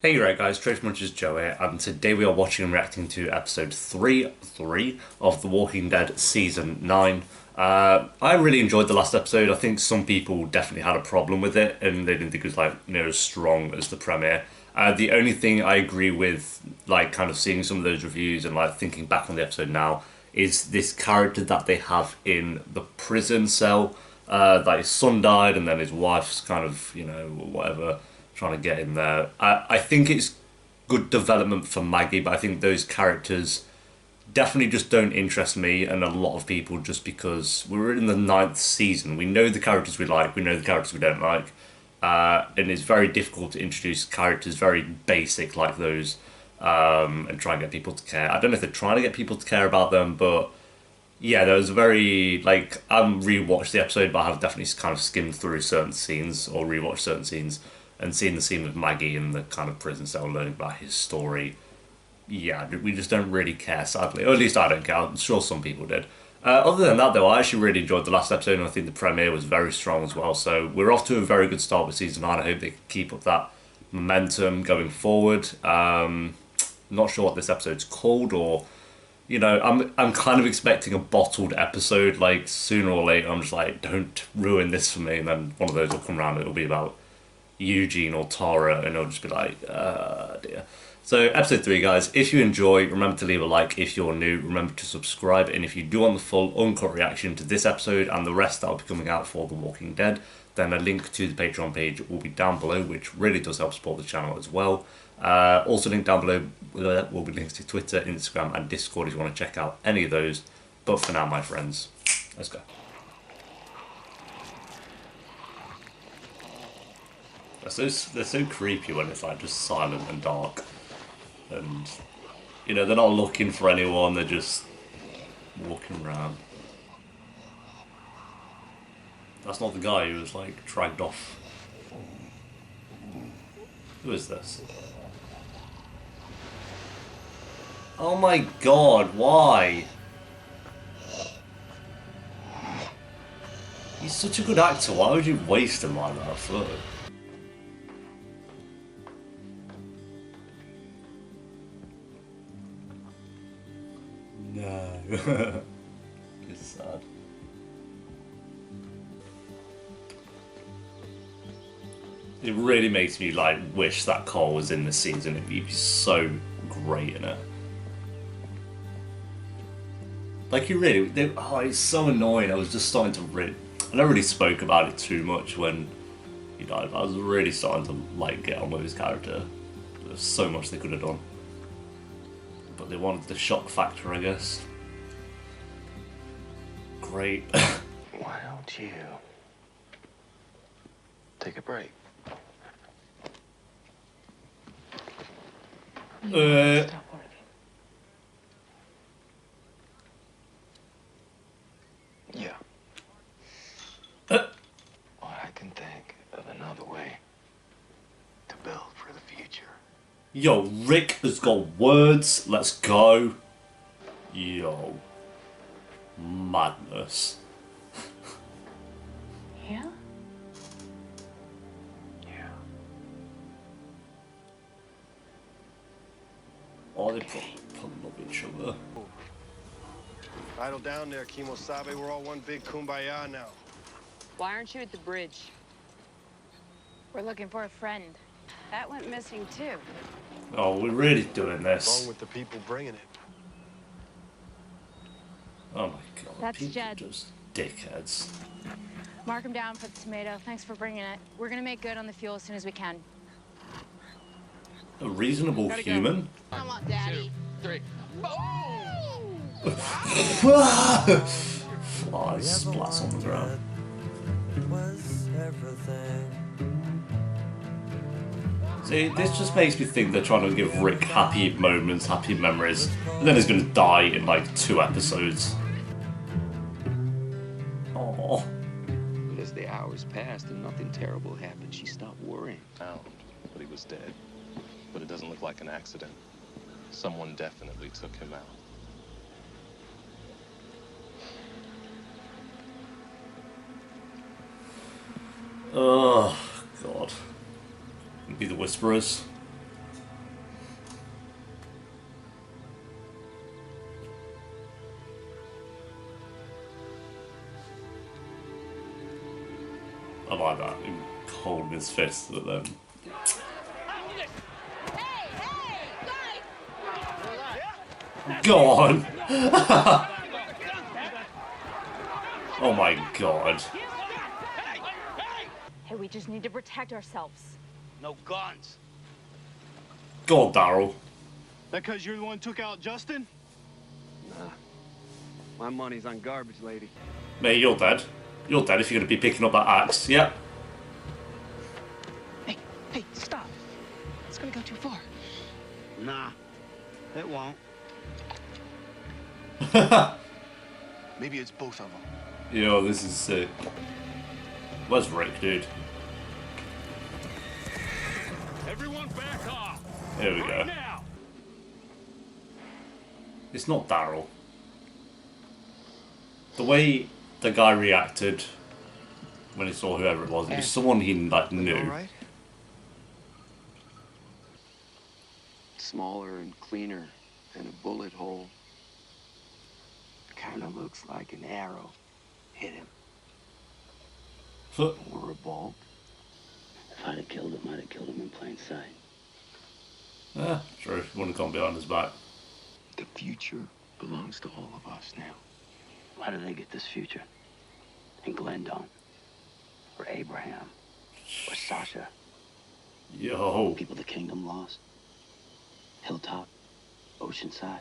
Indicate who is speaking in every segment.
Speaker 1: Hey, you right guys, Trace Munch's Joe here, and today we are watching and reacting to episode 3 of The Walking Dead Season 9. I really enjoyed the last episode. I think some people definitely had a problem with it, and they didn't think it was as strong as the premiere. The only thing I agree with, kind of seeing some of those reviews and thinking back on the episode now, is this character that they have in the prison cell. That his son died, and then his wife's kind of, whatever, trying to get in there. I think it's good development for Maggie, but I think those characters definitely just don't interest me and a lot of people, just because we're in the ninth season. We know the characters we like, we know the characters we don't like. And it's very difficult to introduce characters very basic like those, and try and get people to care. I don't know if they're trying to get people to care about them, but yeah, there was a very I haven't rewatched the episode, but I have definitely kind of skimmed through certain scenes or rewatched certain scenes and seen the scene with Maggie in the kind of prison cell, learning about his story. Yeah, we just don't really care, sadly, or at least I don't care. I'm sure some people did. Other than that, though, I actually really enjoyed the last episode, and I think the premiere was very strong as well. So we're off to a very good start with season 9. I hope they can keep up that momentum going forward. Not sure what this episode's called, or I'm kind of expecting a bottled episode, like sooner or later. I'm just like, don't ruin this for me, and then one of those will come around. It'll be about Eugene or Tara, and it'll just be like, dear. So, episode 3, guys. If you enjoy, remember to leave a like. If you're new, remember to subscribe. And if you do want the full uncut reaction to this episode and the rest that will be coming out for The Walking Dead, then a link to the Patreon page will be down below, which really does help support the channel as well. Also, link down below will be links to Twitter, Instagram, and Discord if you want to check out any of those. But for now, my friends, let's go. They're so creepy when it's like just silent and dark, and they're not looking for anyone. They're just walking around. That's not the guy who was like dragged off. Who is this? Oh my god, why? He's such a good actor. Why would you waste him like that? Fuck. No. It's sad. It really makes me wish that Cole was in this season. It'd be so great in it. It's so annoying. I was just starting to I never really spoke about it too much when he died, but I was really starting to get on with his character. There's so much they could have done. But they wanted the shock factor, I guess. Great.
Speaker 2: Why don't you take a break? Yeah. Well, I can think of another way to build for the future.
Speaker 1: Yo, Rick has got words. Let's go. Yo. Madness.
Speaker 3: Yeah?
Speaker 2: Yeah.
Speaker 1: Oh, they probably love each other.
Speaker 4: Idle down there, Kimosabe. We're all one big kumbaya now.
Speaker 3: Why aren't you at the bridge?
Speaker 5: We're looking for a friend.
Speaker 3: That went missing too.
Speaker 1: Oh, we're really doing
Speaker 4: Along
Speaker 1: this.
Speaker 4: with the people bringing it.
Speaker 1: Oh my god.
Speaker 5: That's
Speaker 1: People
Speaker 5: Jed.
Speaker 1: just dickheads.
Speaker 5: Mark him down for the tomato. Thanks for bringing it. We're gonna make good on the fuel as soon as we can.
Speaker 1: A reasonable human?
Speaker 5: Come on, Daddy.
Speaker 2: 2, 3.
Speaker 1: Flies splats on the ground. See, this just makes me think they're trying to give Rick happy moments, happy memories, and then he's gonna die in 2 episodes. Oh.
Speaker 6: But as the hours passed and nothing terrible happened, she stopped worrying.
Speaker 7: Found, but he was dead. But it doesn't look like an accident. Someone definitely took him out.
Speaker 1: Oh, God. Be the Whisperers. like that. Him holding his fist at them. Go on! Oh my god.
Speaker 5: Hey, we just need to protect ourselves.
Speaker 8: No guns.
Speaker 1: Go on, Daryl.
Speaker 4: That because you're the one who took out Justin?
Speaker 2: Nah. My money's on garbage lady.
Speaker 1: Mate, you're dead. You're dead if you're going to be picking up that axe. Yep.
Speaker 8: Hey, stop. It's gonna go too far.
Speaker 2: Nah, it won't. Maybe it's both of them.
Speaker 1: Yo, this is sick. Where's Rick, dude?
Speaker 8: Everyone back off.
Speaker 1: Here we go.
Speaker 8: Now.
Speaker 1: It's not Daryl. The way the guy reacted when he saw whoever it was someone he like knew.
Speaker 2: All right?
Speaker 6: Smaller and cleaner than a bullet hole. Kind of looks like an arrow hit him.
Speaker 1: Huh.
Speaker 6: Or a bolt. If I'd have killed him, I'd have killed him in plain sight.
Speaker 1: Yeah, true. Wouldn't have gone behind his back.
Speaker 6: The future belongs to all of us now. Why do they get this future? And Glenn don't? Or Abraham? Or Sasha?
Speaker 1: Yo.
Speaker 6: People the kingdom lost? Hilltop? Oceanside?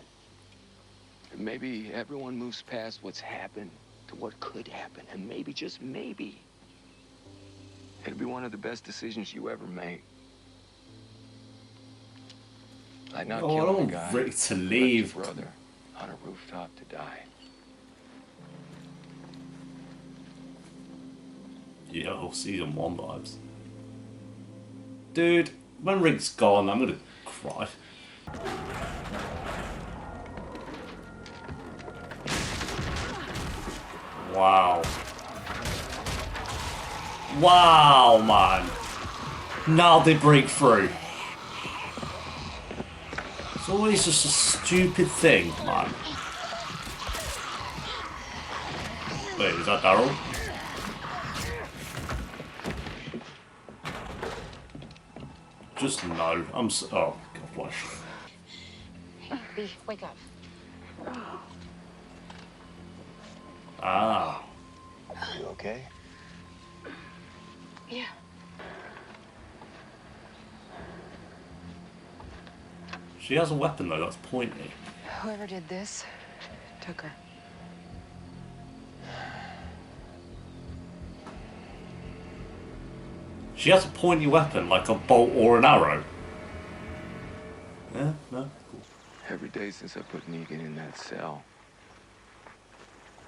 Speaker 6: And maybe everyone moves past what's happened to what could happen. And maybe, just maybe, it'll be one of the best decisions you ever make. Like not
Speaker 1: Oh, I
Speaker 6: killing
Speaker 1: don't
Speaker 6: a guy,
Speaker 1: want Rick to
Speaker 6: left
Speaker 1: leave.
Speaker 6: your brother on a rooftop to die.
Speaker 1: Yo, season 1 vibes. Dude, when Rick's gone, I'm gonna cry. Wow. Wow, man. Now they break through. It's always just a stupid thing, man. Wait, is that Daryl? Just no. I'm so. Oh, God, what?
Speaker 3: B, wake up.
Speaker 1: Ah.
Speaker 2: You okay?
Speaker 3: Yeah.
Speaker 1: She has a weapon, though. That's pointy.
Speaker 3: Whoever did this took her.
Speaker 1: She has a pointy weapon, like a bolt or an arrow. Yeah, no. Cool.
Speaker 6: Every day since I put Negan in that cell,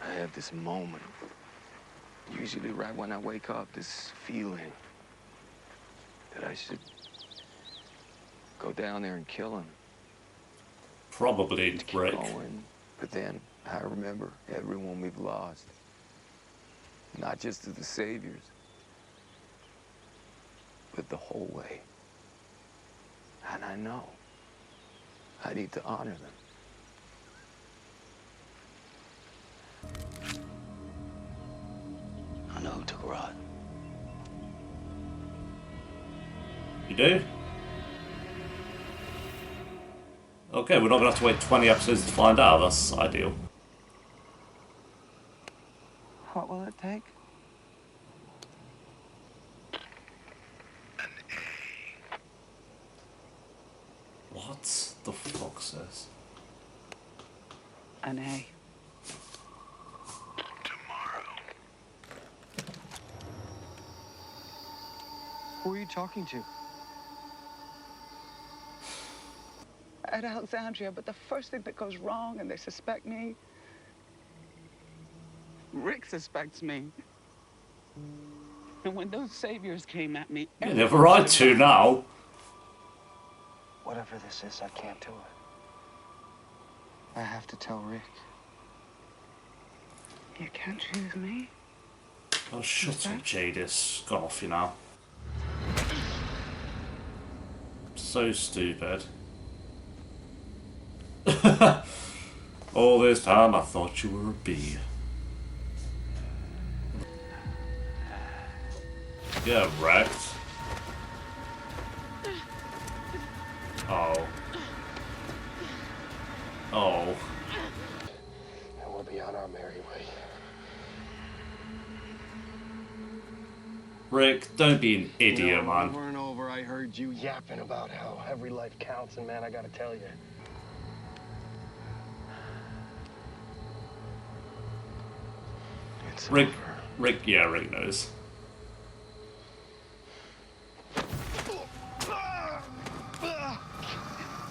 Speaker 6: I have this moment. Usually right when I wake up, this feeling that I should go down there and kill him.
Speaker 1: Probably
Speaker 6: Keep
Speaker 1: Rick.
Speaker 6: going. But then I remember everyone we've lost. Not just to the saviors, but the whole way. And I know I need to honor them. I know who took Rod.
Speaker 1: You do? Okay, we're not going to have to wait 20 episodes to find out. That's ideal.
Speaker 8: What will it take?
Speaker 1: What the fuck, sis?
Speaker 8: An A.
Speaker 4: Who are you talking to?
Speaker 8: At Alexandria, but the first thing that goes wrong and they suspect me. Rick suspects me. And when those saviors came at me,
Speaker 1: You never right to now.
Speaker 2: Whatever this is, I can't do it. I have to tell Rick.
Speaker 8: You can't choose me.
Speaker 1: Oh, shut up, Jadis. Got off you now. So stupid. All this time I thought you were a bee. Get wrecked. Oh. Oh.
Speaker 2: And we'll be on our merry way.
Speaker 1: Rick, don't be an idiot, man.
Speaker 4: Over and over, I heard you yapping about how every life counts, and man, I gotta tell you.
Speaker 2: It's
Speaker 1: Rick,
Speaker 2: over.
Speaker 1: Rick knows.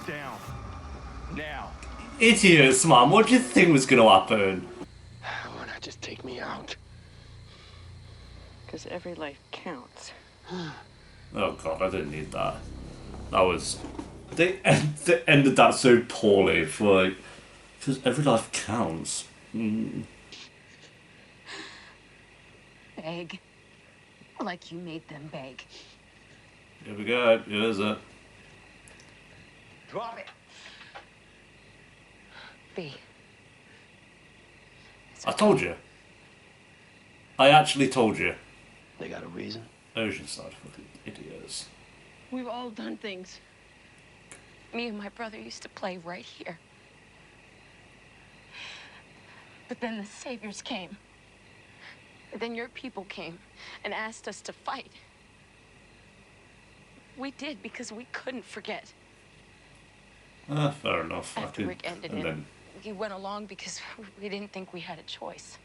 Speaker 4: Down. Now.
Speaker 1: Idiots, man. What do you think was going to happen?
Speaker 2: Why not just take me out?
Speaker 8: Because every life counts.
Speaker 1: Oh god, I didn't need that. That was... They ended that so poorly for like... Because every life counts.
Speaker 3: Beg. Like you made them beg.
Speaker 1: Here we go. Here's it.
Speaker 4: Drop it.
Speaker 3: B.
Speaker 1: I told you. I actually told you.
Speaker 2: They got a reason?
Speaker 1: Oceanside fucking idiots.
Speaker 8: We've all done things.
Speaker 3: Me and my brother used to play right here. But then the saviors came. And then your people came and asked us to fight. We did because we couldn't forget.
Speaker 1: Fair enough.
Speaker 3: After Rick ended
Speaker 1: and
Speaker 3: it,
Speaker 1: then
Speaker 3: we went along because we didn't think we had a choice.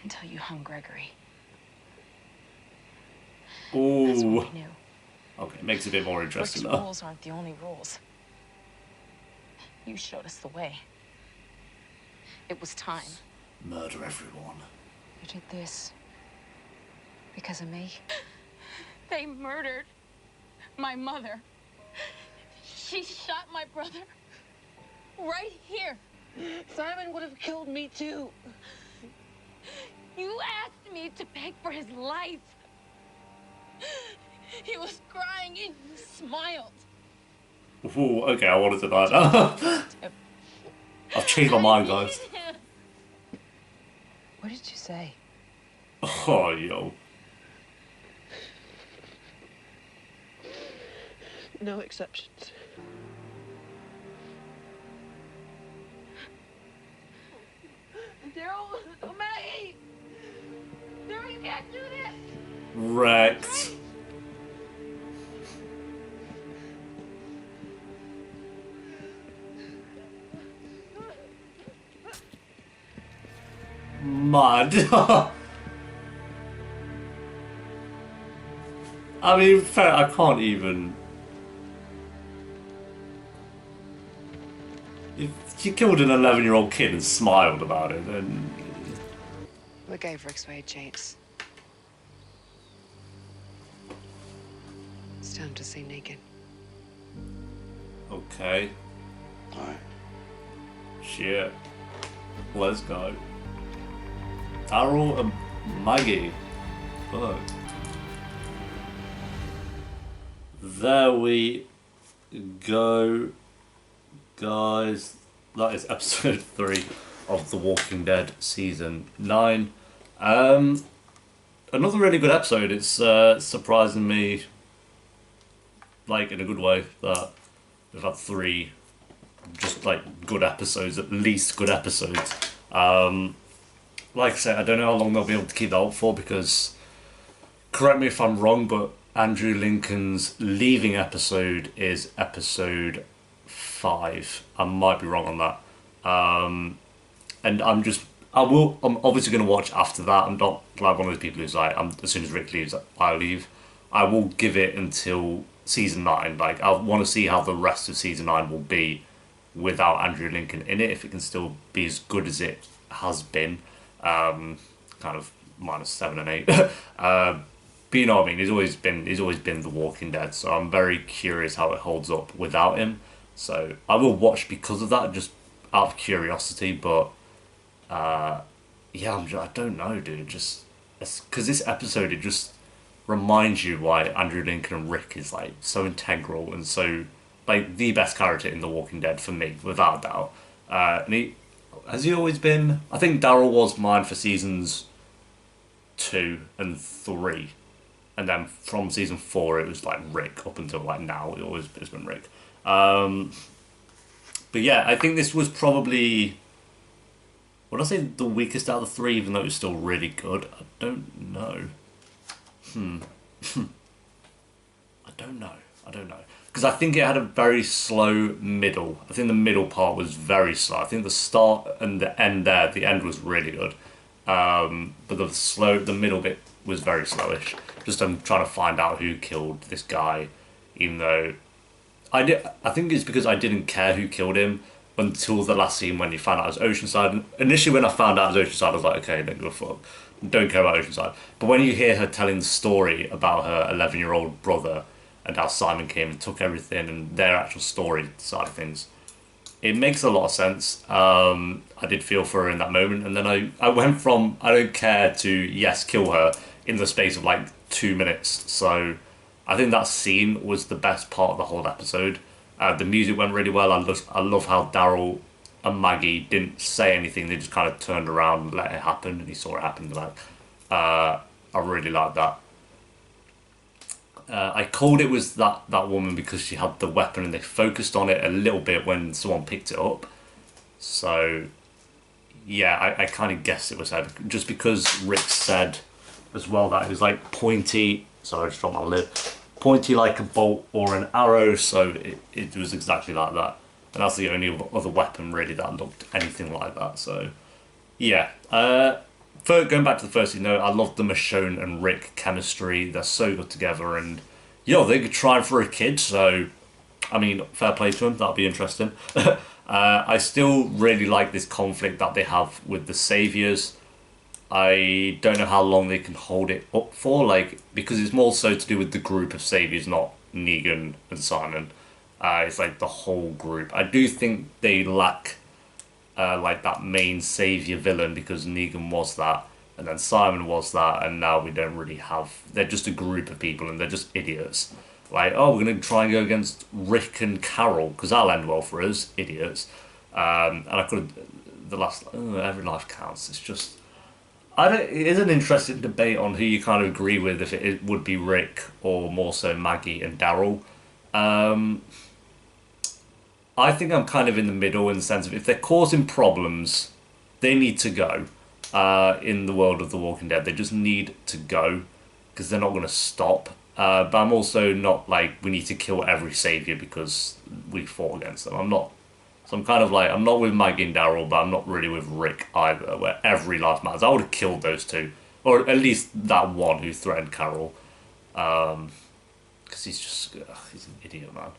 Speaker 3: Until you hung Gregory. That's when
Speaker 1: Ooh.
Speaker 3: we knew.
Speaker 1: Okay, makes it a bit more interesting
Speaker 3: Rick's
Speaker 1: though.
Speaker 3: rules aren't the only rules. You showed us the way. It was time.
Speaker 1: Murder everyone.
Speaker 3: You did this because of me?
Speaker 5: They murdered my mother. She shot my brother right here.
Speaker 8: Simon would have killed me too.
Speaker 5: You asked me to beg for his life. He was crying and you smiled.
Speaker 1: Ooh, okay, I wanted to die now. I've changed my mind, guys.
Speaker 3: What did you say?
Speaker 1: Oh, yo.
Speaker 8: No exceptions.
Speaker 5: Daryl, Maggie! Daryl, you can't do this!
Speaker 1: Wrecked. Mud. I mean, fair, I can't even. If you killed an 11-year-old kid and smiled about it, then.
Speaker 3: We gave Rick's way, James. It's time to see naked.
Speaker 1: Okay.
Speaker 2: Alright.
Speaker 1: Shit. Let's go. Daryl and Maggie. Fuck. There we go, guys. That is episode 3 of The Walking Dead season 9. Another really good episode. It's surprising me, like in a good way, that we've had 3 just like good episodes, at least good episodes. Like I said, I don't know how long they'll be able to keep that up for, because, correct me if I'm wrong, but Andrew Lincoln's leaving episode is episode 5. I might be wrong on that. And I'm obviously going to watch after that. I'm not like one of those people who's like, as soon as Rick leaves, I leave. I will give it until season 9. Like, I want to see how the rest of season 9 will be without Andrew Lincoln in it, if it can still be as good as it has been. Kind of -7 and 8. But you know what I mean, he's always been The Walking Dead, so I'm very curious how it holds up without him. So I will watch because of that, just out of curiosity. But yeah, I don't know, dude. Just because this episode, it just reminds you why Andrew Lincoln and Rick is like so integral and so like the best character in The Walking Dead for me, without a doubt. And has he always been? I think Daryl was mine for seasons 2 and 3. And then from season 4, it was like Rick up until like now. It's been Rick. But yeah, I think this was probably, would I say the weakest out of the 3, even though it was still really good? I don't know. I don't know. Because I think it had a very slow middle. I think the middle part was very slow. I think the start and the end there, the end was really good. But the middle bit was very slowish. Just I'm trying to find out who killed this guy, even though I think it's because I didn't care who killed him until the last scene when you found out it was Oceanside. And initially, when I found out it was Oceanside, I was like, okay, don't give a fuck. Don't care about Oceanside. But when you hear her telling the story about her 11-year-old brother and how Simon came and took everything and their actual story side of things, it makes a lot of sense. I did feel for her in that moment, and then I went from I don't care to yes, kill her in the space of like 2 minutes. So I think that scene was the best part of the whole episode. The music went really well. I love how Daryl and Maggie didn't say anything. They just kind of turned around and let it happen, and he saw it happen. I really liked that. I called it was that woman because she had the weapon, and they focused on it a little bit when someone picked it up. So yeah, I kind of guessed it was her, just because Rick said as well that it was like pointy. Sorry, I just dropped my lid. Pointy like a bolt or an arrow, so it was exactly like that. And that's the only other weapon really that looked anything like that. So yeah. Going back to the first scene, I love the Michonne and Rick chemistry. They're so good together, and they could try for a kid. So I mean, fair play to them. That'll be interesting. I still really like this conflict that they have with the Saviors. I don't know how long they can hold it up for, because it's more so to do with the group of Saviors, not Negan and Simon. It's like the whole group. I do think they lack that main Savior villain, because Negan was that, and then Simon was that, and now we don't really have... They're just a group of people, and they're just idiots. We're going to try and go against Rick and Carol, because that'll end well for us, idiots. And I could have... every life counts. It's just... it is an interesting debate on who you kind of agree with, if it would be Rick or more so Maggie and Daryl. I think I'm kind of in the middle, in the sense of if they're causing problems, they need to go. In the world of The Walking Dead, they just need to go, because they're not going to stop. But I'm also not we need to kill every Savior because we fought against them. I'm not. So I'm kind of I'm not with Maggie and Daryl, but I'm not really with Rick either, where every life matters. I would have killed those two, or at least that one who threatened Carol, because he's an idiot, man.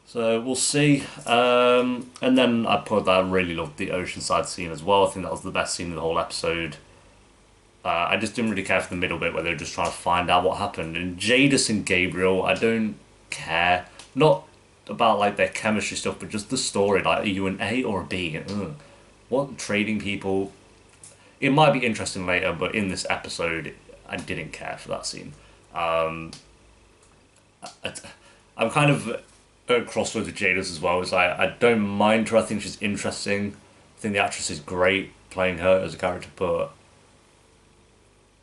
Speaker 1: So we'll see. And then I really loved the Oceanside scene as well. I think that was the best scene in the whole episode. I just didn't really care for the middle bit where they were just trying to find out what happened. And Jadis and Gabriel, I don't care. Not about their chemistry stuff, but just the story. Are you an A or a B? What trading people? It might be interesting later, but in this episode, I didn't care for that scene. I'm kind of at a crossroads with Jadis as well. I don't mind her. I think she's interesting. I think the actress is great playing her as a character, but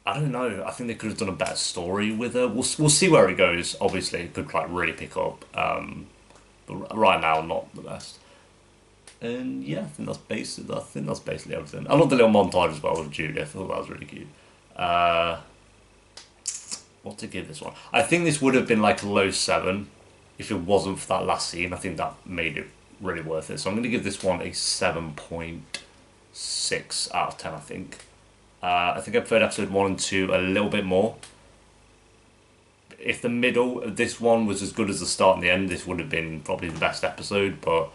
Speaker 1: I don't know. I think they could have done a better story with her. We'll see where it goes. Obviously, it could really pick up. But right now, not the best. And yeah, I think that's basically everything. I love the little montage as well with Judith. I thought that was really cute. What to give this one? I think this would have been a low 7 if it wasn't for that last scene. I think that made it really worth it. So I'm going to give this one a 7.6 out of 10, I think. I think I preferred episode 1 and 2 a little bit more. If the middle of this one was as good as the start and the end, this would have been probably the best episode, but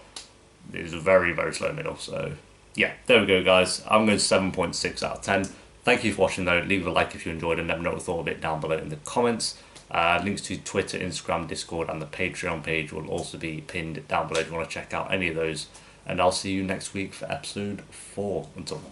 Speaker 1: it was a very, very slow middle. So yeah, there we go, guys. I'm going 7.6 out of 10. Thank you for watching, though. Leave a like if you enjoyed, and let me know what you thought of it down below in the comments. Links to Twitter, Instagram, Discord, and the Patreon page will also be pinned down below if you want to check out any of those. And I'll see you next week for episode 4. Until then.